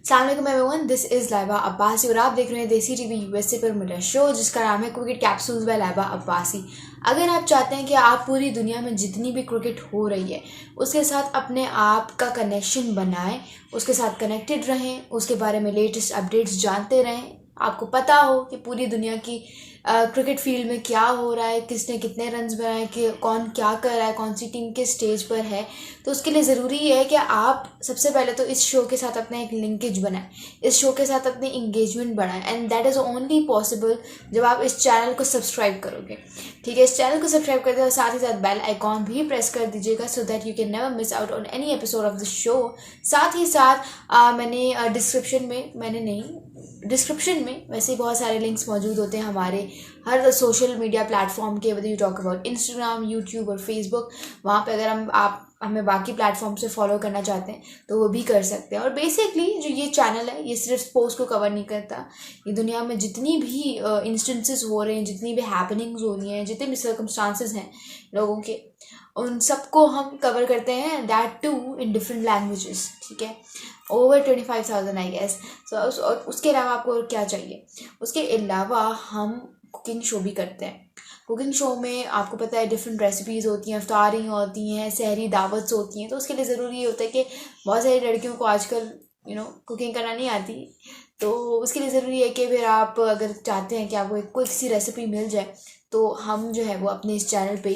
अस्सलाम वालेकुम everyone, this is Laiba Abbasi और आप देख रहे हैं देसी टीवी यूएसए पर मेरा शो जिसका नाम है cricket capsules by Laiba Abbasi. अगर आप चाहते हैं कि आप पूरी दुनिया में जितनी भी क्रिकेट हो रही है उसके साथ अपने आप का कनेक्शन बनाएं, उसके साथ कनेक्टेड रहें, उसके बारे में लेटेस्ट अपडेट्स जानते रहें, आपको पता हो कि पूरी दुनिया की क्रिकेट फील्ड में क्या हो रहा है, किसने कितने रन्स बनाए, कि कौन क्या कर रहा है, कौन सी टीम किस स्टेज पर है, तो उसके लिए ज़रूरी है कि आप सबसे पहले तो इस शो के साथ अपना एक लिंकेज बनाएं, इस शो के साथ अपनी इंगेजमेंट बढ़ाएं। And that is only possible जब आप इस चैनल को सब्सक्राइब करोगे। ठीक है, इस चैनल को सब्सक्राइब करते हो, साथ ही साथ बेल आइकॉन भी प्रेस कर दीजिएगा so that you can never miss out on any episode of the show. साथ ही साथ मैंने डिस्क्रिप्शन में वैसे ही बहुत सारे लिंक्स मौजूद होते हैं हमारे हर सोशल मीडिया प्लेटफॉर्म के, whether you talk about Instagram, YouTube और फेसबुक। वहाँ पे अगर आप हमें बाकी प्लेटफॉर्म से फॉलो करना चाहते हैं तो वो भी कर सकते हैं। और बेसिकली जो ये चैनल है ये सिर्फ स्पोर्ट्स को कवर नहीं करता, ये दुनिया में जितनी भी इंस्टेंसेस हो रहे हैं, जितनी भी हैपनिंग्स हो रही हैं, जितने भी सर्कमस्टांसेस हैं लोगों के, उन सबको हम कवर करते हैं, that too in different languages. ठीक है, ओवर 25,000 आई गेस। सो उसके अलावा आपको क्या चाहिए? उसके अलावा हम कुकिंग शो भी करते हैं। कुकिंग शो में आपको पता है डिफरेंट रेसिपीज़ होती हैं, इफ्तारी होती हैं, सहरी दावत्स होती हैं, तो उसके लिए ज़रूरी होता है कि बहुत सारी लड़कियों को आजकल कुकिंग करना नहीं आती, तो उसके लिए ज़रूरी है कि फिर आप अगर चाहते हैं कि आपको कोई किसी रेसिपी मिल जाए तो हम जो है वो अपने इस चैनल पे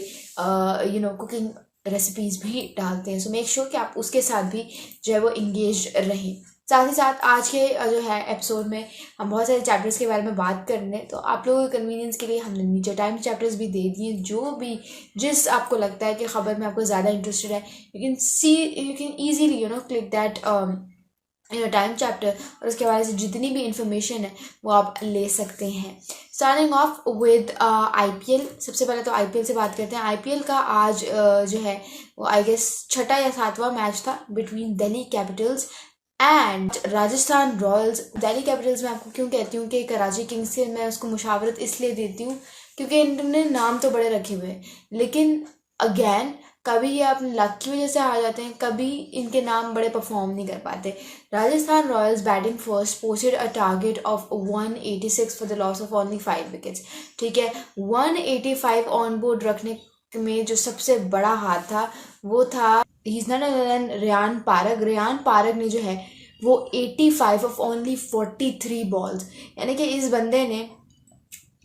कुकिंग रेसिपीज़ भी डालते हैं। सो मेक श्योर कि आप उसके साथ भी जो है वो इंगेज रहें। साथ ही साथ आज के जो है एपिसोड में हम बहुत सारे चैप्टर्स के बारे में बात कर रहे हैं, तो आप लोगों के कन्वीनियंस के लिए हमने नीचे टाइम चैप्टर्स भी दे दिए। जिस आपको लगता है कि ख़बर में आपको ज़्यादा इंटरेस्टेड है, you can easily click that time chapter और उसके बारे से जितनी भी इंफॉर्मेशन है वो आप ले सकते हैं। Starting of with IPL. सबसे पहले तो आईपीएल से बात करते हैं। आईपीएल का आज जो है वो आई गेस 6वां या 7वां मैच था between Delhi Capitals and Rajasthan Royals. Delhi Capitals मैं आपको क्यों कहती हूँ कि कराची किंग्स से मैं उसको मुशावरत इसलिए देती हूँ क्योंकि इन्होंने नाम तो बड़े रखे हुए हैं, लेकिन अगेन कभी ये अपने लक की वजह से हार जाते हैं, कभी इनके नाम बड़े परफॉर्म नहीं कर पाते। Rajasthan Royals batting first posted a target of 186 for the loss of only 5 wickets. ठीक है, 185 ऑन बोर्ड रखने में जो सबसे बड़ा हाथ था वो था रेयान पारग ने जो है वो 85 ऑफ ओनली 43 बॉल्स, यानी कि इस बंदे ने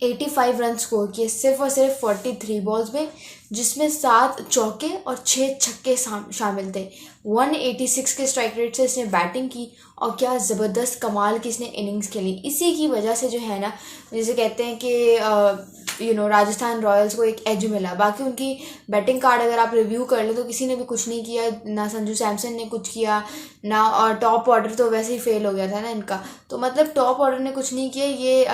85 रन स्कोर किए सिर्फ और सिर्फ 43 बॉल्स में, जिसमें 7 चौके और 6 छक्के शामिल थे। 186 के स्ट्राइक रेट से इसने बैटिंग की और क्या ज़बरदस्त कमाल की इसने इनिंग्स खेली। इसी की वजह से जो है ना, जैसे कहते हैं कि राजस्थान रॉयल्स को एक एज मिला। बाकी उनकी बैटिंग कार्ड अगर आप रिव्यू कर लो तो किसी ने भी कुछ नहीं किया, ना संजू सैमसन ने कुछ किया ना, और टॉप ऑर्डर तो वैसे ही फेल हो गया था ना इनका, तो मतलब टॉप ऑर्डर ने कुछ नहीं किया, ये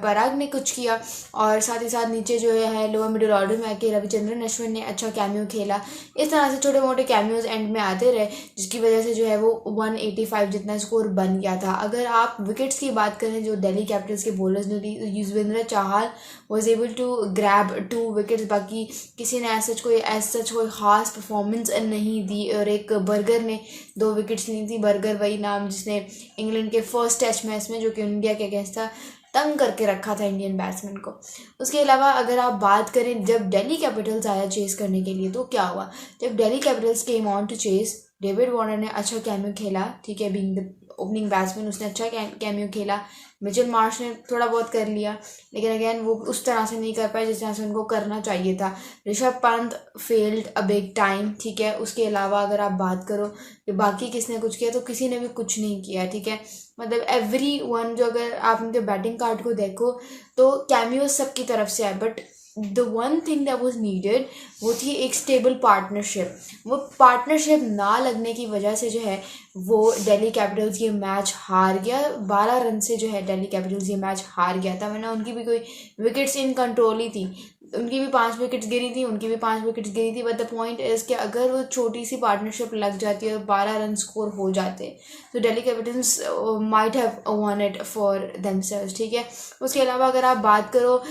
पराग ने कुछ किया, और साथ ही साथ नीचे जो है लोअर मिडिल ऑर्डर में आके रविचंद्रन अश्विन ने अच्छा कैमियो खेला। इस तरह से छोटे मोटे कैमियोज एंड में आते रहे, जिसकी वजह से जो है वो 185 जितना स्कोर बन गया था। अगर आप विकेट्स की बात करें जो दिल्ली कैपिटल्स के बॉलर्स ने ली, युजवेंद्र चाहल was able to grab 2 wickets, बाकी किसी ने ऐसा कोई खास परफॉर्मेंस नहीं दी, और एक बर्गर ने 2 विकेट्स ली थी। बर्गर वही नाम जिसने इंग्लैंड के फर्स्ट टेस्ट मैच में, जो कि इंडिया के अगेंस्ट था, तंग करके रखा था इंडियन बैट्समैन को। उसके अलावा अगर आप बात करें जब दिल्ली कैपिटल्स आया चेस करने के लिए, तो क्या हुआ? जब Delhi capitals came on to chase, David Warner ने अच्छा कैमियो खेला। ठीक है, बीइंग द ओपनिंग बैट्समैन उसने अच्छा कैमियो खेला। मिचेल मार्श ने थोड़ा बहुत कर लिया, लेकिन अगेन वो उस तरह से नहीं कर पाए जिस तरह से उनको करना चाहिए था। Rishabh Pant failed a big time. ठीक है, उसके अलावा अगर आप बात करो कि बाकी किसने कुछ किया, तो किसी ने भी कुछ नहीं किया। ठीक है, मतलब एवरी वन, जो अगर आप उनके बैटिंग कार्ड को देखो तो कैमियो सबकी तरफ से है, but the one thing that was needed वो थी एक स्टेबल पार्टनरशिप। वो पार्टनरशिप ना लगने की वजह से जो है वो दिल्ली कैपिटल्स ये मैच हार गया। 12 रन से जो है दिल्ली कैपिटल्स ये मैच हार गया था, वरना उनकी भी कोई विकेट्स इन कंट्रोल ही थी। उनकी भी 5 विकेट्स गिरी थी, उनकी भी 5 विकेट्स गिरी थी, बट द पॉइंट इज़ कि अगर वो छोटी सी पार्टनरशिप लग जाती है और 12 रन स्कोर हो जाते तो Delhi Capitals might have one it for themselves. ठीक है, उसके अलावा अगर आप बात करो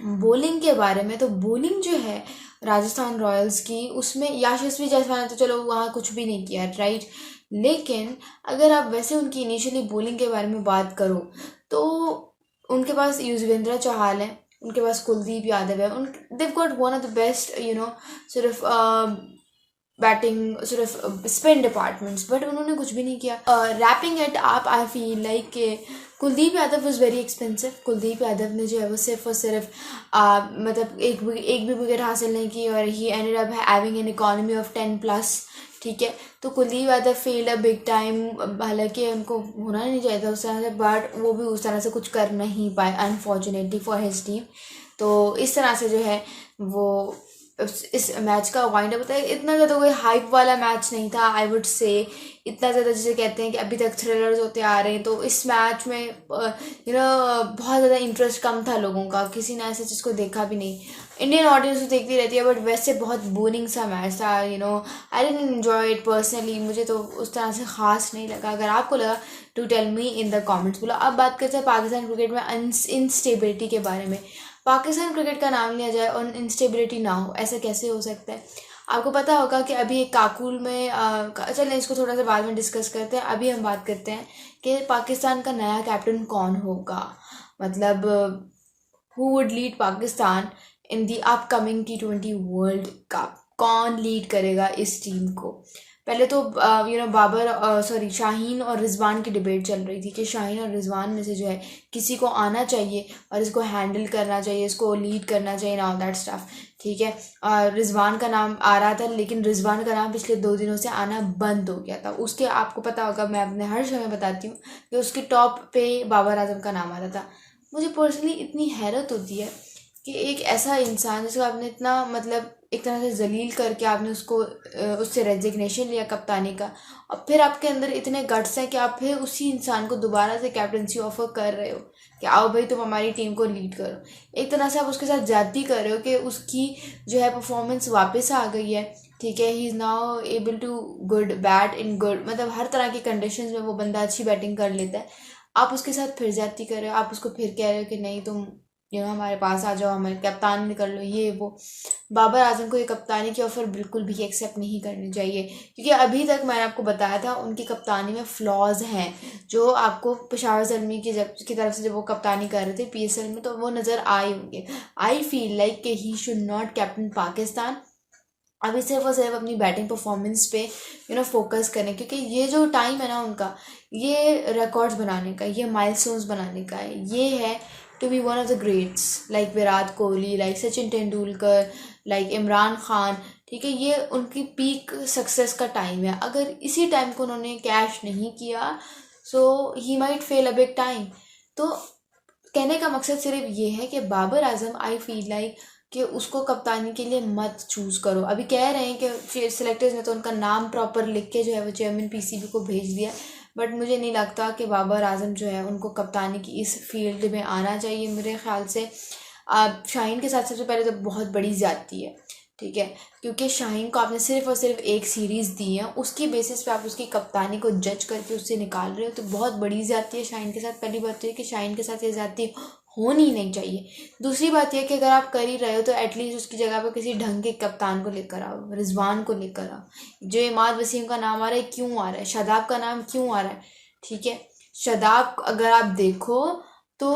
बॉलिंग के बारे में, तो बॉलिंग जो है राजस्थान रॉयल्स की, उसमें यशस्वी जायसवाल ने तो चलो वहाँ कुछ भी नहीं किया, राइट, लेकिन अगर आप वैसे उनकी इनिशियली बॉलिंग के बारे में बात करो तो उनके पास युजवेंद्र चहल है, उनके पास कुलदीप यादव है, उन they've got one of the best सिर्फ बैटिंग सिर्फ स्पिन डिपार्टमेंट्स, बट उन्होंने कुछ भी नहीं किया। Wrapping it up I feel like Kuldeep Yadav was very expensive. Kuldeep Yadav ने जो है वो सिर्फ और सिर्फ मतलब एक भी विकेट हासिल नहीं की और ही ended up having an economy of 10+। ठीक है, तो Kuldeep Yadav failed a big time, हालांकि उनको होना नहीं चाहिए था उस तरह से, बट वो भी उस तरह से कुछ कर नहीं पाए अनफॉर्चुनेटली फॉर हिज टीम। तो इस तरह से जो है वो इस मैच का वाइंड अप होता है। इतना ज़्यादा कोई हाइप वाला मैच नहीं था आई वुड से, इतना ज़्यादा जिसे कहते हैं कि अभी तक थ्रिलर्स होते आ रहे हैं, तो इस मैच में बहुत ज़्यादा इंटरेस्ट कम था लोगों का, किसी ने ऐसे चीज़ को देखा भी नहीं। इंडियन ऑडियंस तो देखती रहती है, बट वैसे बहुत बोरिंग सा मैच था। I didn't enjoy it personally, मुझे तो उस तरह से ख़ास नहीं लगा। अगर आपको लगा to tell me in the comments below. अब बात करते हैं पाकिस्तान क्रिकेट में इंस्टेबिलिटी के बारे में। पाकिस्तान क्रिकेट का नाम लिया जाए और इंस्टेबिलिटी ना हो, ऐसा कैसे हो सकता है? आपको पता होगा कि अभी एक काकुल में चलें इसको थोड़ा सा बाद में डिस्कस करते हैं। अभी हम बात करते हैं कि पाकिस्तान का नया कैप्टन कौन होगा, मतलब who would lead Pakistan in the upcoming T20 world cup. कौन लीड करेगा इस टीम को? पहले तो शाहीन और रिजवान की डिबेट चल रही थी कि शाहीन और रिजवान में से जो है किसी को आना चाहिए और इसको हैंडल करना चाहिए, इसको लीड करना चाहिए, ना दैट स्टफ। ठीक है, रिजवान का नाम आ रहा था, लेकिन रिजवान का नाम पिछले 2 दिनों से आना बंद हो गया था। उसके आपको पता होगा, मैं अपने हर समय बताती हूँ कि उसके टॉप पे बाबर आजम का नाम आता था। मुझे पर्सनली इतनी हैरत होती है कि एक ऐसा इंसान जिसको आपने इतना मतलब एक तरह से जलील करके आपने उससे रेजिग्नेशन लिया कप्तानी का, और फिर आपके अंदर इतने गट्स हैं कि आप फिर उसी इंसान को दोबारा से कैप्टनसी ऑफर कर रहे हो कि आओ भाई तुम हमारी टीम को लीड करो। एक तरह से आप उसके साथ ज्यादती कर रहे हो कि उसकी जो है परफॉर्मेंस वापस आ गई है। ठीक है, he is now able to good bat in good, मतलब हर तरह की कंडीशंस में वो बंदा अच्छी बैटिंग कर लेता है। आप उसके साथ फिर ज्यादती कर रहे हो, आप उसको फिर कह रहे हो कि नहीं तुम हमारे पास आ जाओ, हमें कप्तान कर लो, ये वो। बाबर आजम को ये कप्तानी की ऑफ़र बिल्कुल भी एक्सेप्ट नहीं करनी चाहिए, क्योंकि अभी तक मैंने आपको बताया था उनकी कप्तानी में फ्लॉज हैं, जो आपको पेशावर ज़ल्मी की तरफ से जब वो कप्तानी कर रहे थे PSL में तो वो नज़र आए होंगे। आई फील लाइक कि he should not captain Pakistan. अभी सिर्फ और सिर्फ अपनी बैटिंग परफॉर्मेंस पे फोकस करें, क्योंकि ये जो टाइम है ना उनका, ये रिकॉर्ड्स बनाने का, ये माइलस्टोन्स बनाने का है, ये है to be one of the greats like Virat Kohli, like Sachin Tendulkar, like Imran Khan. ठीक है, ये उनकी पीक सक्सेस का टाइम है। अगर इसी टाइम को उन्होंने कैश नहीं किया so he might fail a big time. तो कहने का मकसद सिर्फ ये है कि Babar Azam I feel like कि उसको कप्तानी के लिए मत चूज़ करो। अभी कह रहे हैं कि सिलेक्टर्स ने तो उनका नाम प्रॉपर लिख के जो है वो चेयरमैन PCB को भेज दिया, बट मुझे नहीं लगता कि बाबर आजम जो है उनको कप्तानी की इस फील्ड में आना चाहिए। मेरे ख्याल से शाहीन के साथ सबसे पहले तो बहुत बड़ी ज़्यादती है। ठीक है, क्योंकि शाहीन को आपने सिर्फ और सिर्फ एक सीरीज़ दी है, उसकी बेसिस पे आप उसकी कप्तानी को जज करके उससे निकाल रहे हो, तो बहुत बड़ी ज़्यादती है शाहीन के साथ। पहली बात तो ये कि शाहीन के साथ ये ज़्यादती होनी नहीं चाहिए। दूसरी बात यह कि अगर आप कर ही रहे हो तो एटलीस्ट उसकी जगह पर किसी ढंग के कप्तान को लेकर आओ, रिजवान को लेकर आओ। जो इमाद वसीम का नाम आ रहा है क्यों आ रहा है, शादाब का नाम क्यों आ रहा है? ठीक है, शादाब अगर आप देखो तो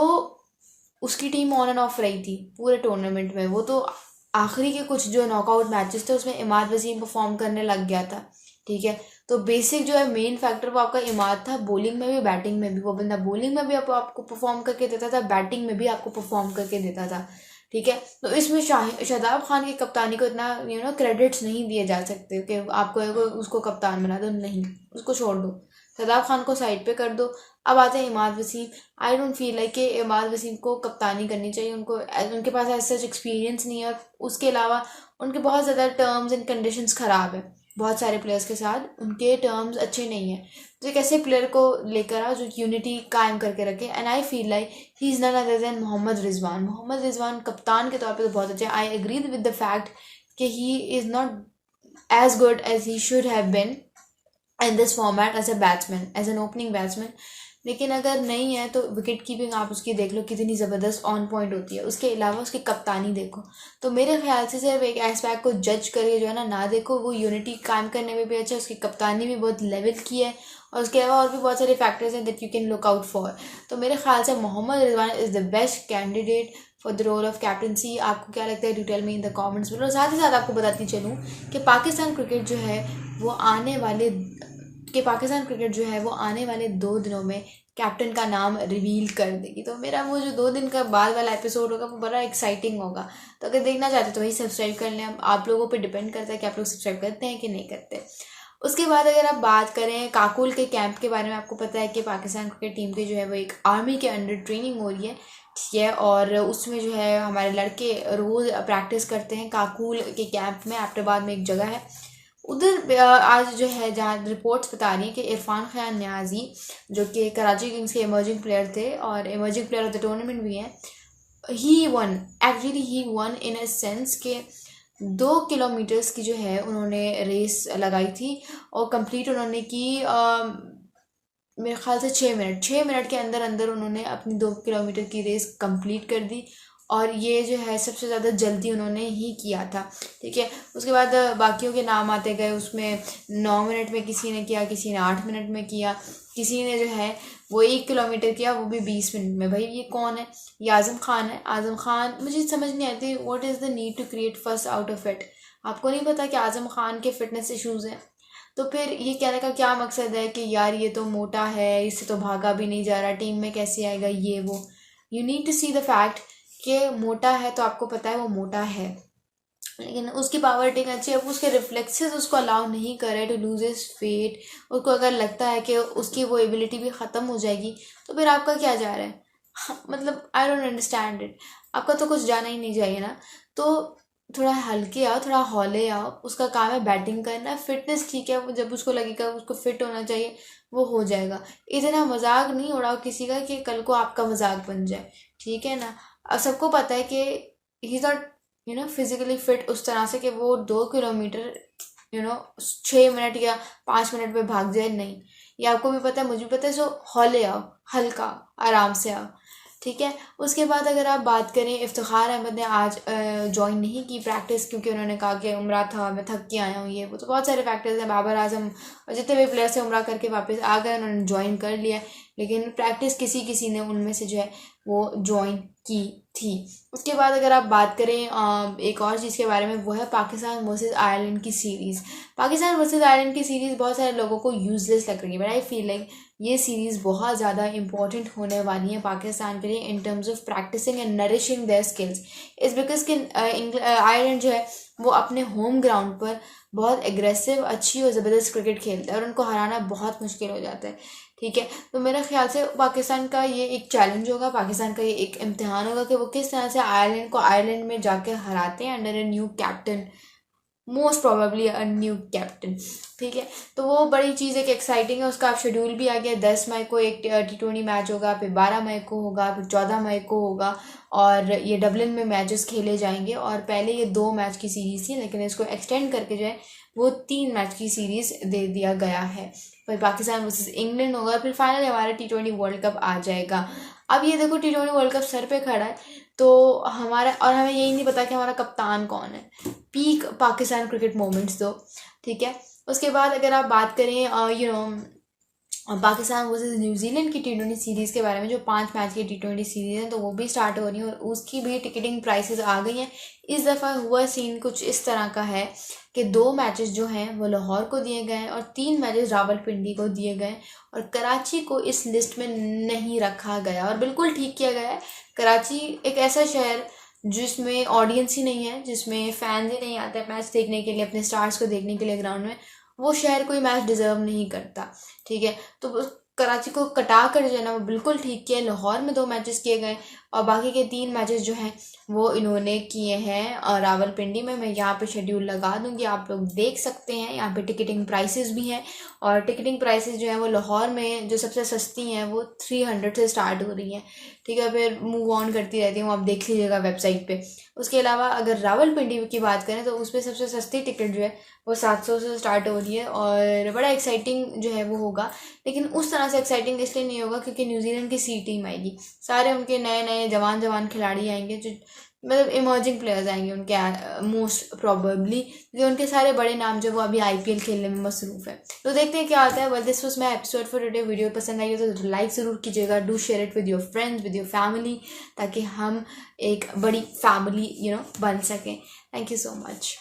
उसकी टीम ऑन एंड ऑफ रही थी पूरे टूर्नामेंट में। वो तो आखिरी के कुछ जो नॉकआउट मैचेस थे उसमें इमाद वसीम परफॉर्म करने लग गया था। ठीक है, तो बेसिक जो है मेन फैक्टर वो आपका इमाद था, बॉलिंग में भी बैटिंग में भी। वो बंदा बॉलिंग में भी आपको परफॉर्म करके देता था, बैटिंग में भी आपको परफॉर्म करके देता था। ठीक है, तो इसमें शादाब खान की कप्तानी को इतना क्रेडिट्स नहीं दिए जा सकते कि आपको उसको कप्तान बना दो, नहीं, उसको छोड़ दो, शादाब खान को साइड पे कर दो। अब आते हैं Imad Wasim. I don't feel like कि इमाद वसीम को कप्तानी करनी चाहिए, उनके पास ऐसा सच एक्सपीरियंस नहीं है, और उसके अलावा उनके बहुत ज़्यादा टर्म्स एंड कंडीशंस ख़राब है। बहुत सारे प्लेयर्स के साथ उनके टर्म्स अच्छे नहीं हैं, तो एक ऐसे प्लेयर को लेकर आओ जो यूनिटी कायम करके रखे। And I feel like he is none other than Mohammad Rizwan. Mohammad Rizwan कप्तान के तौर पे तो बहुत अच्छे। I agree with the fact कि he is not as good as he should have been in this format as a batsman, as an opening batsman, लेकिन अगर नहीं है तो विकेट कीपिंग आप उसकी देख लो कितनी ज़बरदस्त ऑन पॉइंट होती है। उसके अलावा उसकी कप्तानी देखो। तो मेरे ख्याल से सिर्फ एक एस्पेक्ट को जज करके जो है ना देखो, वो यूनिटी कायम करने में भी अच्छा, उसकी कप्तानी भी बहुत लेवल की है, और उसके अलावा और भी बहुत सारे फैक्टर्स हैं that you can look out for. तो मेरे ख्याल से Mohammad Rizwan is the best candidate for the role of captaincy. आपको क्या लगता है, do tell me in the comments below. और साथ ही साथ आपको बताती चलूँ कि पाकिस्तान क्रिकेट जो है वो आने वाले 2 दिनों में कैप्टन का नाम रिवील कर देगी। तो मेरा वो जो 2 दिन का बाद वाला एपिसोड होगा वो बड़ा एक्साइटिंग होगा। तो अगर देखना चाहते तो वही सब्सक्राइब कर लें। आप लोगों पे डिपेंड करता है कि आप लोग सब्सक्राइब करते हैं कि नहीं करते। उसके बाद अगर आप बात करें काकुल के कैंप के बारे में, आपको पता है कि पाकिस्तान क्रिकेट टीम की जो है वो एक आर्मी के अंडर ट्रेनिंग हो रही है, ठीक है। और उसमें जो है हमारे लड़के रोज़ प्रैक्टिस करते हैं काकुल के कैंप में। एबटाबाद में एक जगह है उधर। आज जो है जहाँ रिपोर्ट्स बता रही हैं कि इरफान खान न्याजी, जो कि कराची किंग्स के इमर्जिंग प्लेयर थे और emerging player of the tournament भी हैं, ही वन इन अ सेंस के 2 किलोमीटर्स की जो है उन्होंने रेस लगाई थी और कंप्लीट उन्होंने की मेरे ख्याल से 6 मिनट के अंदर अंदर उन्होंने अपनी 2 किलोमीटर की रेस कंप्लीट कर दी। और ये जो है सबसे ज़्यादा जल्दी उन्होंने ही किया था, ठीक है। उसके बाद बाकियों के नाम आते गए, उसमें 9 मिनट में किसी ने किया, किसी ने 8 मिनट में किया, किसी ने जो है वो 1 किलोमीटर किया, वो भी 20 मिनट में। भाई ये कौन है? ये आज़म खान है। आज़म खान, मुझे समझ नहीं आती what is the need to create first out of it. आपको नहीं पता कि आज़म खान के फिटनेस इश्यूज़ हैं? तो फिर ये कहने का क्या मकसद है कि यार ये तो मोटा है, इससे तो भागा भी नहीं जा रहा, टीम में कैसे आएगा, ये वो। You need to see the fact कि मोटा है तो आपको पता है वो मोटा है, लेकिन उसकी पावर टेक अच्छी है, उसके रिफ्लेक्सेस उसको अलाउ नहीं कर रहे टू लूज हिज फेट। उसको अगर लगता है कि उसकी वो एबिलिटी भी ख़त्म हो जाएगी तो फिर आपका क्या जा रहा है? मतलब आई डोंट अंडरस्टैंड इट। आपका तो कुछ जाना ही नहीं चाहिए ना। तो थोड़ा हल्के आओ, थोड़ा हौले आओ। उसका काम है बैटिंग करना। फिटनेस ठीक है, वो जब उसको लगेगा उसको फिट होना चाहिए वो हो जाएगा। इतना मजाक नहीं उड़ाओ किसी का कि कल को आपका मजाक बन जाए, ठीक है ना। अब सबको पता है कि ही नॉट फिजिकली फिट उस तरह से कि वो 2 किलोमीटर 6 मिनट या 5 मिनट में भाग जाए, नहीं। ये आपको भी पता है, मुझे भी पता है। सो हौले आओ, हल्का आराम से आओ, ठीक है। उसके बाद अगर आप बात करें, इफ्तिखार अहमद ने आज ज्वाइन नहीं की प्रैक्टिस, क्योंकि उन्होंने कहा कि उम्रा था, मैं थक के आया हूँ, ये वो। तो बहुत सारे फैक्टर्स हैं। बाबर आजम और जितने भी प्लेयर्स थे उम्रा करके वापस आ गए, उन्होंने ज्वाइन कर लिया, लेकिन प्रैक्टिस किसी किसी ने उनमें से जो है वो ज्वाइन की थी। उसके बाद अगर आप बात करें एक और चीज़ के बारे में, वो है पाकिस्तान वर्सेस आयरलैंड की सीरीज़। पाकिस्तान वर्सेस आयरलैंड की सीरीज़ बहुत सारे लोगों को यूजलेस लग रही है, बट आई फील लाइक ये सीरीज़ बहुत ज़्यादा इंपॉर्टेंट होने वाली है पाकिस्तान के लिए in terms of practising and nourishing their skills. इस बिकॉज कि आयरलैंड जो है वो अपने होम ग्राउंड पर बहुत एग्रेसिव, अच्छी और ज़बरदस्त क्रिकेट खेलता है और उनको हराना बहुत मुश्किल हो जाता है, ठीक है। तो मेरे ख्याल से पाकिस्तान का ये एक चैलेंज होगा, पाकिस्तान का ये एक इम्तिहान होगा कि वो किस तरह से आयरलैंड में जाकर हराते हैं under a new captain, most probably a new captain, ठीक है। तो वो बड़ी चीज़ एक एक्साइटिंग है। उसका अब शेड्यूल भी आ गया। 10 मई को एक T20 मैच होगा, फिर 12 मई को होगा, फिर 14 मई को होगा, और ये डबलिन में मैचेस खेले जाएंगे। और पहले ये 2 मैच की सीरीज़ थी, लेकिन इसको एक्सटेंड करके जो है वो 3 मैच की सीरीज़ दे दिया गया है। फिर पाकिस्तान वर्सेस इंग्लैंड होगा, फिर फाइनल हमारा T20 वर्ल्ड कप आ जाएगा। अब ये देखो T20 वर्ल्ड कप सर पे खड़ा है, तो हमारा, और हमें यही नहीं पता कि हमारा कप्तान कौन है। पीक पाकिस्तान क्रिकेट मोमेंट्स दो, ठीक है। उसके बाद अगर आप बात करें पाकिस्तान वर्सेस न्यूजीलैंड की T20 सीरीज़ के बारे में, जो 5 मैच की T20 सीरीज़ है, तो वो भी स्टार्ट हो रही है और उसकी भी टिकटिंग प्राइसेस आ गई हैं। इस दफ़ा हुआ सीन कुछ इस तरह का है कि 2 मैचेस जो हैं वो लाहौर को दिए गए हैं और 3 मैचेस रावलपिंडी को दिए गए, और कराची को इस लिस्ट में नहीं रखा गया। और बिल्कुल ठीक किया गया है। कराची एक ऐसा शहर जिसमें ऑडियंस ही नहीं है, जिसमें फैंस ही नहीं आते मैच देखने के लिए, अपने स्टार्स को देखने के लिए ग्राउंड में, वो शहर कोई मैच डिज़र्व नहीं करता, ठीक है। तो कराची को कटा कर जो है ना वो बिल्कुल ठीक किया। लाहौर में 2 मैचेस किए गए और बाकी के 3 मैचेस जो हैं वो इन्होंने किए हैं रावलपिंडी में। मैं यहाँ पे शेड्यूल लगा दूँगी, आप लोग देख सकते हैं। यहाँ पे टिकटिंग प्राइसेस भी हैं, और टिकटिंग प्राइसेस जो है वो लाहौर में जो सबसे सस्ती हैं वो 300 से स्टार्ट हो रही हैं, ठीक है। फिर मूव ऑन करती रहती हूँ, आप देख लीजिएगा वेबसाइट पे। उसके अलावा अगर रावलपिंडी की बात करें तो उस पर सबसे सस्ती टिकट जो है वो 700 से स्टार्ट हो रही है, और बड़ा एक्साइटिंग जो है वो होगा। लेकिन उस तरह से एक्साइटिंग इसलिए नहीं होगा क्योंकि न्यूजीलैंड की सी टीम आएगी, सारे उनके नए नए जवान खिलाड़ी आएंगे, जो मतलब इमर्जिंग प्लेयर्स आएंगे उनके मोस्ट प्रोबेबली, क्योंकि उनके सारे बड़े नाम जो वो अभी IPL खेलने में मसरूफ़ है। तो देखते हैं क्या आता है। Well, this was my episode for today. Video पसंद आई हो तो लाइक ज़रूर कीजिएगा, do share it with your friends, with your family, ताकि हम एक बड़ी फैमिली बन सकें। Thank you so much.